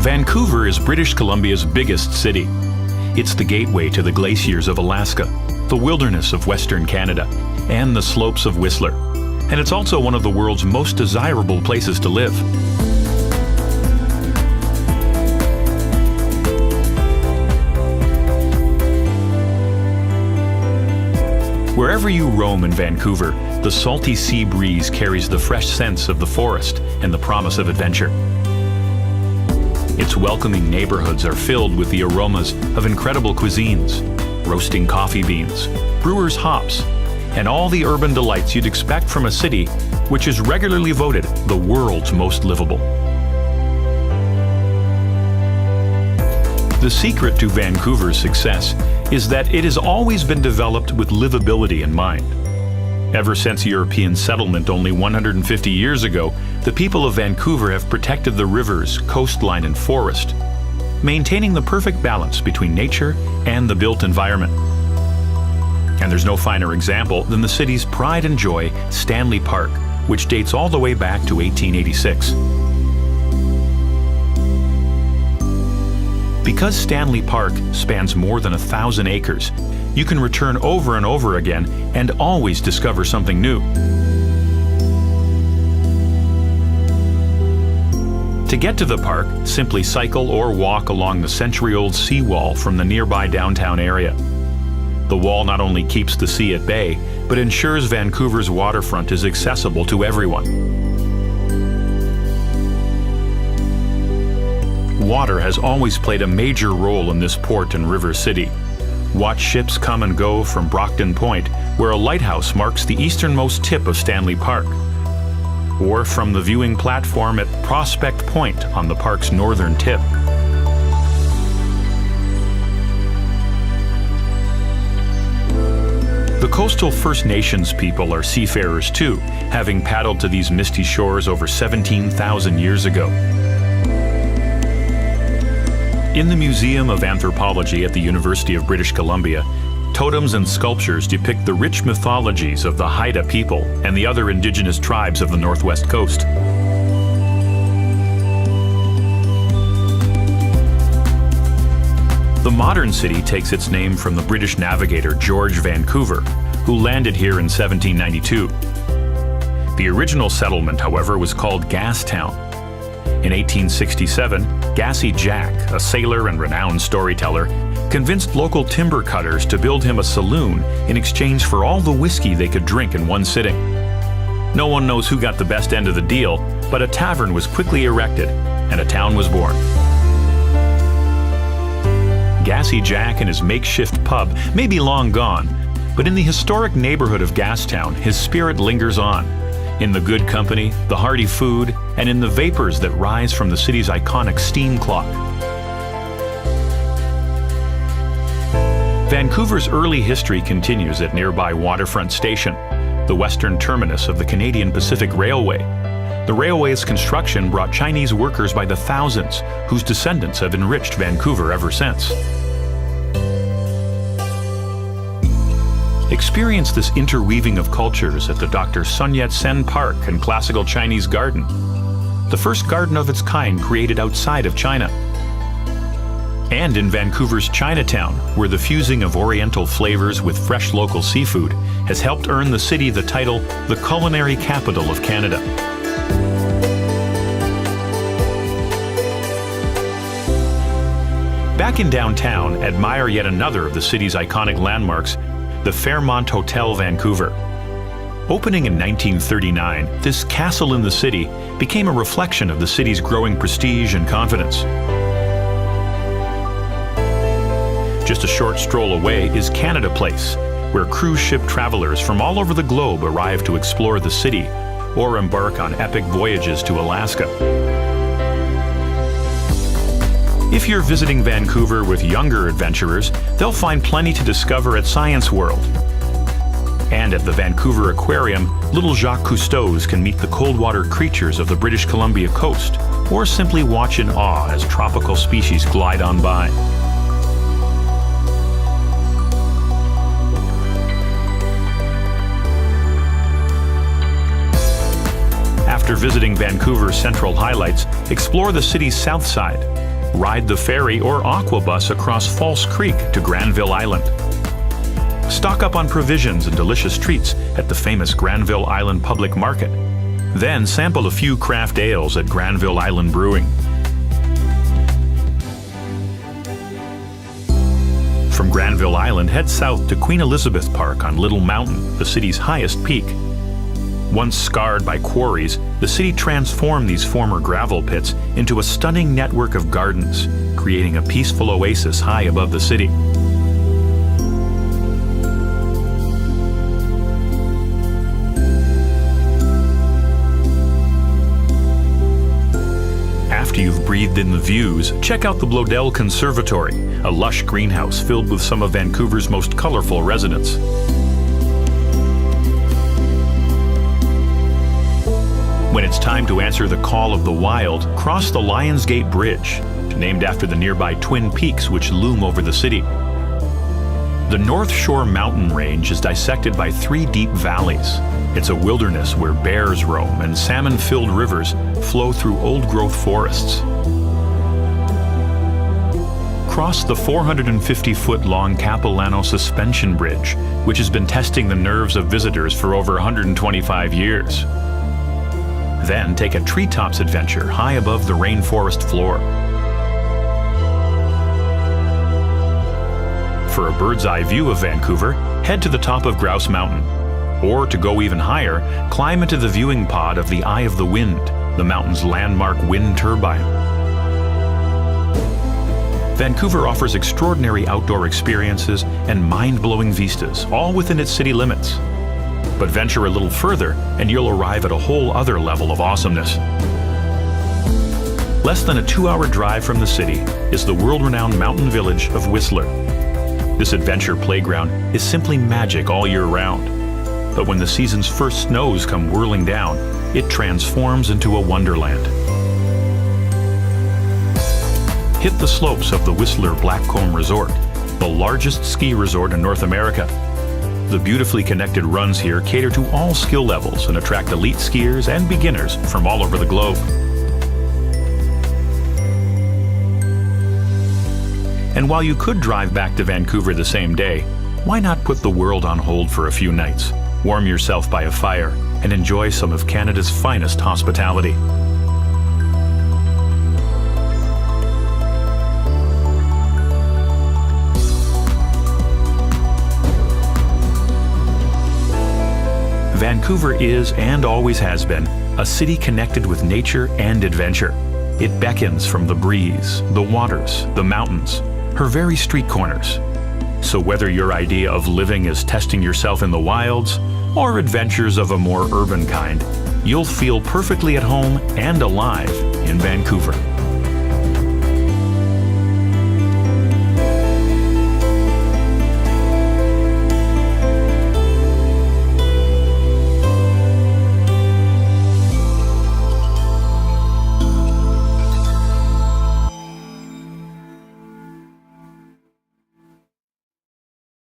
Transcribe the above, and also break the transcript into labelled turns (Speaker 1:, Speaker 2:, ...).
Speaker 1: Vancouver is British Columbia's biggest city. It's the gateway to the glaciers of Alaska, the wilderness of Western Canada, and the slopes of Whistler. And it's also one of the world's most desirable places to live. Wherever you roam in Vancouver, the salty sea breeze carries the fresh scents of the forest and the promise of adventure. Its welcoming neighborhoods are filled with the aromas of incredible cuisines, roasting coffee beans, brewers' hops, and all the urban delights you'd expect from a city which is regularly voted the world's most livable. The secret to Vancouver's success is that it has always been developed with livability in mind. Ever since European settlement only 150 years ago, the people of Vancouver have protected the rivers, coastline, and forest, maintaining the perfect balance between nature and the built environment. And there's no finer example than the city's pride and joy, Stanley Park, which dates all the way back to 1886. Because Stanley Park spans more than 1,000 acres, you can return over and over again and always discover something new. To get to the park, simply cycle or walk along the century-old seawall from the nearby downtown area. The wall not only keeps the sea at bay, but ensures Vancouver's waterfront is accessible to everyone. Water has always played a major role in this port and river city. Watch ships come and go from Brockton Point, where a lighthouse marks the easternmost tip of Stanley Park, or from the viewing platform at Prospect Point on the park's northern tip. The coastal First Nations people are seafarers too, having paddled to these misty shores over 17,000 years ago. In the Museum of Anthropology at the University of British Columbia, totems and sculptures depict the rich mythologies of the Haida people and the other indigenous tribes of the Northwest Coast. The modern city takes its name from the British navigator George Vancouver, who landed here in 1792. The original settlement, however, was called Gastown. In 1867, Gassy Jack, a sailor and renowned storyteller, convinced local timber cutters to build him a saloon in exchange for all the whiskey they could drink in one sitting. No one knows who got the best end of the deal, but a tavern was quickly erected and a town was born. Gassy Jack and his makeshift pub may be long gone, but in the historic neighborhood of Gastown, his spirit lingers on, in the good company, the hearty food, and in the vapors that rise from the city's iconic steam clock. Vancouver's early history continues at nearby Waterfront Station, the western terminus of the Canadian Pacific Railway. The railway's construction brought Chinese workers by the thousands, whose descendants have enriched Vancouver ever since. Experience this interweaving of cultures at the Dr. Sun Yat-sen Park and Classical Chinese Garden, the first garden of its kind created outside of China. And in Vancouver's Chinatown, where the fusing of Oriental flavors with fresh local seafood has helped earn the city the title, the culinary capital of Canada. Back in downtown, admire yet another of the city's iconic landmarks, the Fairmont Hotel Vancouver. Opening in 1939, this castle in the city became a reflection of the city's growing prestige and confidence. Just a short stroll away is Canada Place, where cruise ship travelers from all over the globe arrive to explore the city or embark on epic voyages to Alaska. If you're visiting Vancouver with younger adventurers, they'll find plenty to discover at Science World. And at the Vancouver Aquarium, little Jacques Cousteaus can meet the cold water creatures of the British Columbia coast, or simply watch in awe as tropical species glide on by. After visiting Vancouver's central highlights, explore the city's south side. Ride the ferry or aquabus across False Creek to Granville Island. Stock up on provisions and delicious treats at the famous Granville Island Public Market. Then sample a few craft ales at Granville Island Brewing. From Granville Island, head south to Queen Elizabeth Park on Little Mountain, the city's highest peak. Once scarred by quarries, the city transformed these former gravel pits into a stunning network of gardens, creating a peaceful oasis high above the city. After you've breathed in the views, check out the Bloedel Conservatory, a lush greenhouse filled with some of Vancouver's most colorful residents. When it's time to answer the call of the wild, cross the Lionsgate Bridge, named after the nearby Twin Peaks which loom over the city. The North Shore mountain range is dissected by 3 deep valleys. It's a wilderness where bears roam and salmon-filled rivers flow through old-growth forests. Cross the 450-foot-long Capilano Suspension Bridge, which has been testing the nerves of visitors for over 125 years. Then take a treetops adventure high above the rainforest floor. For a bird's-eye view of Vancouver, head to the top of Grouse Mountain. Or to go even higher, climb into the viewing pod of the Eye of the Wind, the mountain's landmark wind turbine. Vancouver offers extraordinary outdoor experiences and mind-blowing vistas, all within its city limits. But venture a little further and you'll arrive at a whole other level of awesomeness. Less than a 2-hour drive from the city is the world-renowned mountain village of Whistler. This adventure playground is simply magic all year round. But when the season's first snows come whirling down, it transforms into a wonderland. Hit the slopes of the Whistler Blackcomb Resort, the largest ski resort in North America. The beautifully connected runs here cater to all skill levels and attract elite skiers and beginners from all over the globe. And while you could drive back to Vancouver the same day, why not put the world on hold for a few nights, warm yourself by a fire, and enjoy some of Canada's finest hospitality? Vancouver is, and always has been, a city connected with nature and adventure. It beckons from the breeze, the waters, the mountains, her very street corners. So whether your idea of living is testing yourself in the wilds, or adventures of a more urban kind, you'll feel perfectly at home and alive in Vancouver.